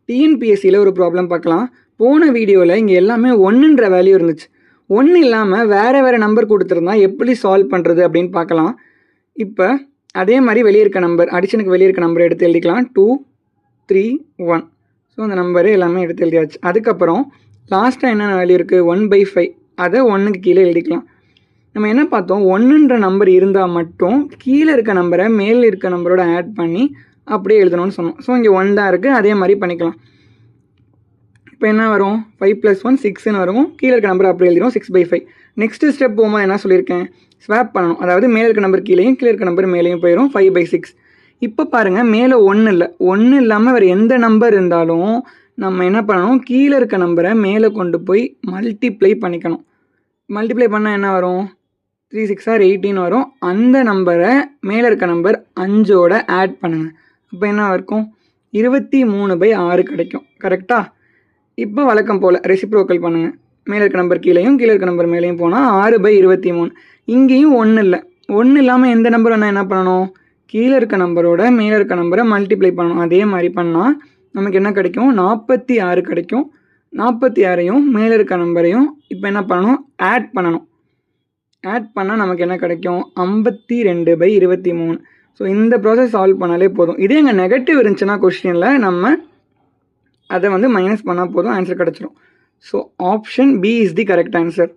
டிஎன்பிஎஸ்சியில் ஒரு ப்ராப்ளம் பார்க்கலாம். போன வீடியோவில் இங்கே எல்லாமே 1ன்ற வேல்யூ இருந்துச்சு. 1 இல்லாமல் வேறு நம்பர் கொடுத்துருந்தா எப்படி சால்வ் பண்ணுறது அப்படின்னு பார்க்கலாம். இப்போ அதே மாதிரி வெளியே இருக்க நம்பர், அடிஷனுக்கு வெளியே இருக்க நம்பர் எடுத்து எழுதிக்கலாம். 2 3 1. ஸோ அந்த நம்பரு எல்லாமே எடுத்து எழுதியாச்சு. அதுக்கப்புறம் லாஸ்ட்டாக என்னென்ன வேல்யூ இருக்குது, 1/5, அதை 1க்கு கீழே எழுதிக்கலாம். நம்ம என்ன பார்த்தோம், 1ன்ற நம்பர் இருந்தால் மட்டும் கீழே இருக்க நம்பரை மேலே இருக்க நம்பரோட ஆட் பண்ணி அப்படியே எழுதணும்னு சொன்னோம். ஸோ இங்கே 1 தான் இருக்குது, அதே மாதிரி பண்ணிக்கலாம். இப்போ என்ன வரும், 5 + 1 6ன்னு வரும். கீழே இருக்க நம்பர் அப்படி எழுதிடும், 6/5. நெக்ஸ்ட் ஸ்டெப் போகும்போது என்ன சொல்லியிருக்கேன், ஸ்வாப் பண்ணணும். அதாவது மேலே இருக்க நம்பர் கீழேயும் கீழே இருக்க நம்பர் மேலேயும் போயிடும். 5/6. இப்போ பாருங்கள், மேலே 1 இல்லை, 1 இல்லாமல் வேறு எந்த நம்பர் இருந்தாலும் நம்ம என்ன பண்ணணும், கீழே இருக்க நம்பரை மேலே கொண்டு போய் மல்டிப்ளை பண்ணிக்கணும். மல்டிப்ளை பண்ணால் என்ன வரும், 3 6 18 வரும். அந்த நம்பரை மேலே இருக்க நம்பர் 5ஓட ஆட் பண்ணுங்கள். அப்போ என்ன இருக்கும், 23/6 கிடைக்கும். கரெக்டாக? இப்போ வழக்கம் போல் ரெசிப்ரோக்கல் பண்ணுங்கள். மேலே இருக்க நம்பர் கீழேயும் கீழே இருக்க நம்பர் மேலேயும் போனால் 6/23. இங்கேயும் 1 இல்லை, 1 இல்லாமல் எந்த நம்பர் வேணால் என்ன பண்ணணும், கீழே இருக்க நம்பரோட மேலே இருக்க நம்பரை மல்டிப்ளை பண்ணணும். அதே மாதிரி பண்ணால் நமக்கு என்ன கிடைக்கும், 46 கிடைக்கும். 46ஐயும் மேலே இருக்க நம்பரையும் இப்போ என்ன பண்ணணும், ஆட் பண்ணணும். ஆட் பண்ணால் நமக்கு என்ன கிடைக்கும், 52/23. ஸோ இந்த ப்ராசஸ் சால்வ் பண்ணாலே போதும். இதே எங்கள் நெகட்டிவ் இருந்துச்சுன்னா கொஸ்டினில் நம்ம அதை மைனஸ் பண்ணால் போதும், ஆன்சர் கிடச்சிரும். So option B is the correct answer.